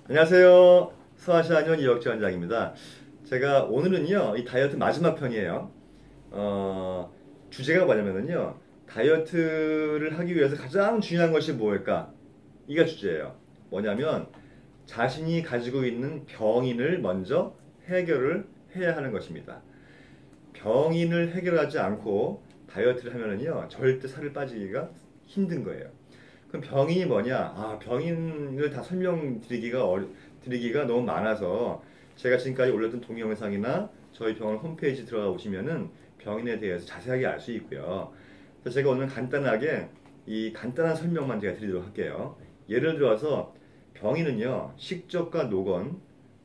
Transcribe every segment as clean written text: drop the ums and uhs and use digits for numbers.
안녕하세요. 소아시아뇨 이혁주 원장입니다. 제가 오늘은요, 이 다이어트 마지막 편이에요. 어, 주제가 뭐냐면요, 다이어트를 하기 위해서 가장 중요한 것이 뭘까? 이가 주제예요. 뭐냐면, 자신이 가지고 있는 병인을 먼저 해결을 해야 하는 것입니다. 병인을 해결하지 않고 다이어트를 하면은요, 절대 살을 빠지기가 힘든 거예요. 그럼 병인이 뭐냐? 병인을 다 드리기가 너무 많아서 제가 지금까지 올렸던 동영상이나 저희 병원 홈페이지 들어가 보시면은 병인에 대해서 자세하게 알 수 있고요. 그래서 제가 오늘 간단하게 이 간단한 설명만 제가 드리도록 할게요. 예를 들어서 병인은요, 식적과 노건,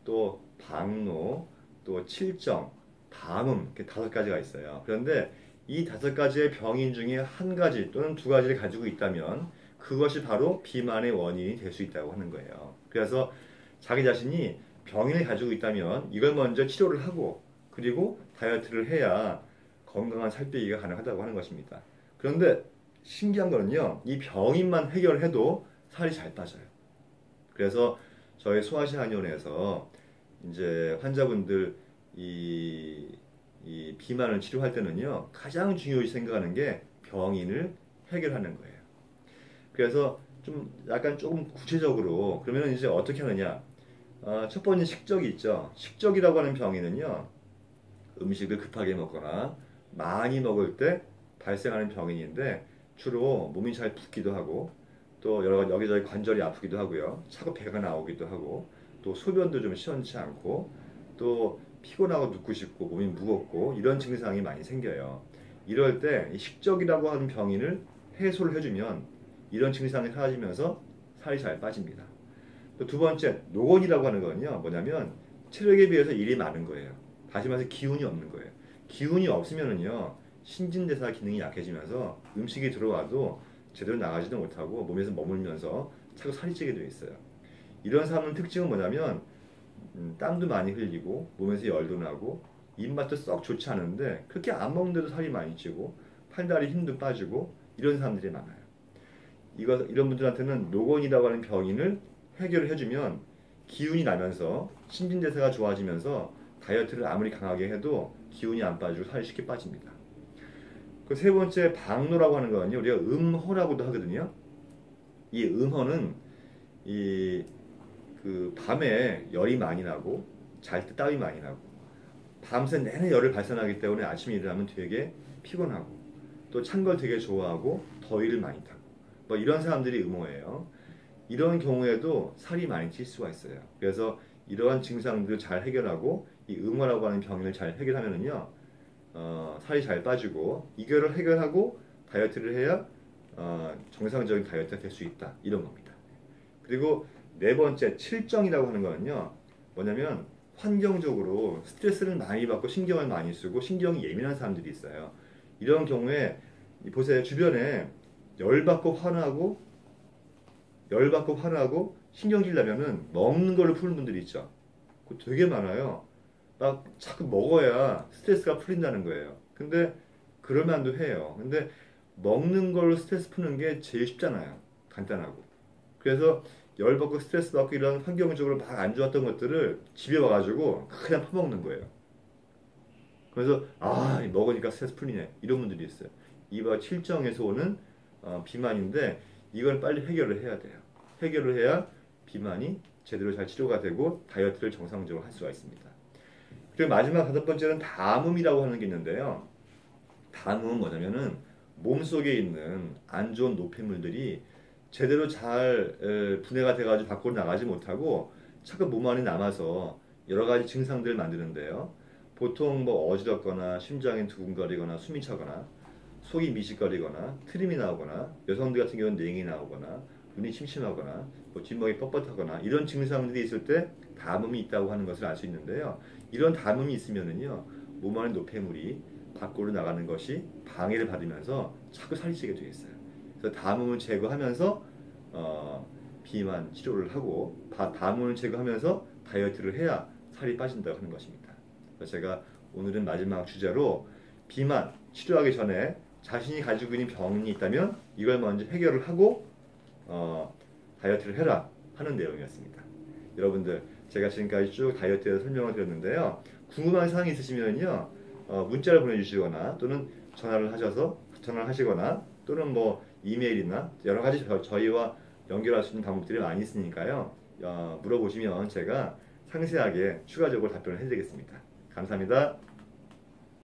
또 방노, 또 칠정, 담음 이렇게 다섯 가지가 있어요. 그런데 이 다섯 가지의 병인 중에 한 가지 또는 두 가지를 가지고 있다면 그것이 바로 비만의 원인이 될 수 있다고 하는 거예요. 그래서 자기 자신이 병인을 가지고 있다면 이걸 먼저 치료를 하고 그리고 다이어트를 해야 건강한 살 빼기가 가능하다고 하는 것입니다. 그런데 신기한 거는요, 이 병인만 해결해도 살이 잘 빠져요. 그래서 저희 소아시아한의원에서 이제 환자분들 이, 이 비만을 치료할 때는요, 가장 중요시 생각하는 게 병인을 해결하는 거예요. 그래서 좀 약간 조금 구체적으로 그러면 이제 어떻게 하느냐? 첫 번째 식적이 있죠. 식적이라고 하는 병에는요, 음식을 급하게 먹거나 많이 먹을 때 발생하는 병인인데 주로 몸이 잘 붓기도 하고 또 여러 가지 여기저기 관절이 아프기도 하고요. 차고 배가 나오기도 하고 또 소변도 좀 시원치 않고 또 피곤하고 눕고 싶고 몸이 무겁고 이런 증상이 많이 생겨요. 이럴 때 이 식적이라고 하는 병인을 해소를 해주면 이런 증상이 사라지면서 살이 잘 빠집니다. 또 두 번째, 노곤이라고 하는 거는요, 뭐냐면 체력에 비해서 일이 많은 거예요. 다시 말해서 기운이 없는 거예요. 기운이 없으면은요, 신진대사 기능이 약해지면서 음식이 들어와도 제대로 나가지도 못하고 몸에서 머물면서 자꾸 살이 찌게 되어 있어요. 이런 사람의 특징은 뭐냐면 땀도 많이 흘리고 몸에서 열도 나고 입맛도 썩 좋지 않은데 그렇게 안 먹는데도 살이 많이 찌고 팔다리 힘도 빠지고 이런 사람들이 많아요. 이런 분들한테는 노곤이라고 하는 병인을 해결을 해주면 기운이 나면서 신진대사가 좋아지면서 다이어트를 아무리 강하게 해도 기운이 안 빠지고 살이 쉽게 빠집니다. 그 세 번째 방노라고 하는 거는요, 우리가 음호라고도 하거든요. 이 음호는 이 그 밤에 열이 많이 나고 잘 때 땀이 많이 나고 밤새 내내 열을 발산하기 때문에 아침에 일어나면 되게 피곤하고 또 찬 걸 되게 좋아하고 더위를 많이 타고 뭐 이런 사람들이 음호예요. 이런 경우에도 살이 많이 찔 수가 있어요. 그래서 이러한 증상들을 잘 해결하고 이 음호라고 하는 병을 잘 해결하면은요, 살이 잘 빠지고 이거를 해결하고 다이어트를 해야 정상적인 다이어트가 될 수 있다 이런 겁니다. 그리고 네 번째 칠정이라고 하는 거는요, 뭐냐면 환경적으로 스트레스를 많이 받고 신경을 많이 쓰고 신경이 예민한 사람들이 있어요. 이런 경우에 보세요, 주변에 열받고 화나고 열받고 화나고 신경질 나면은 먹는 걸로 푸는 분들이 있죠. 그거 되게 많아요. 막 자꾸 먹어야 스트레스가 풀린다는 거예요. 근데 그럴만도 해요. 근데 먹는 걸로 스트레스 푸는 게 제일 쉽잖아요. 간단하고. 그래서 열받고 스트레스 받고 이런 환경적으로 막 안 좋았던 것들을 집에 와가지고 그냥 퍼먹는 거예요. 그래서 먹으니까 스트레스 풀리네 이런 분들이 있어요. 이와 칠정에서 오는 비만인데 이걸 빨리 해결을 해야 돼요. 해결을 해야 비만이 제대로 잘 치료가 되고 다이어트를 정상적으로 할 수가 있습니다. 그리고 마지막 다섯 번째는 담음이라고 하는 게 있는데요. 담음은 뭐냐면은 몸속에 있는 안 좋은 노폐물들이 제대로 잘 분해가 돼가지고 밖으로 나가지 못하고 자꾸 몸 안에 남아서 여러 가지 증상들을 만드는데요. 보통 뭐 어지럽거나 심장이 두근거리거나 숨이 차거나 속이 미식거리거나 트림이 나오거나 여성들 같은 경우는 냉이 나오거나 눈이 침침하거나 뭐 뒷목이 뻣뻣하거나 이런 증상들이 있을 때 담음이 있다고 하는 것을 알 수 있는데요. 이런 담음이 있으면은요 몸 안에 노폐물이 밖으로 나가는 것이 방해를 받으면서 자꾸 살이 찌게 되어 있어요. 그래서 담음을 제거하면서 비만 치료를 하고 담음을 제거하면서 다이어트를 해야 살이 빠진다고 하는 것입니다. 그래서 제가 오늘은 마지막 주제로 비만 치료하기 전에 자신이 가지고 있는 병이 있다면 이걸 먼저 해결을 하고 다이어트를 해라 하는 내용이었습니다. 여러분들 제가 지금까지 쭉 다이어트에 대해서 설명을 드렸는데요. 궁금한 사항이 있으시면요, 문자를 보내주시거나 또는 전화를 하시거나 또는 뭐 이메일이나 여러 가지 저희와 연결할 수 있는 방법들이 많이 있으니까요. 물어보시면 제가 상세하게 추가적으로 답변을 해드리겠습니다. 감사합니다.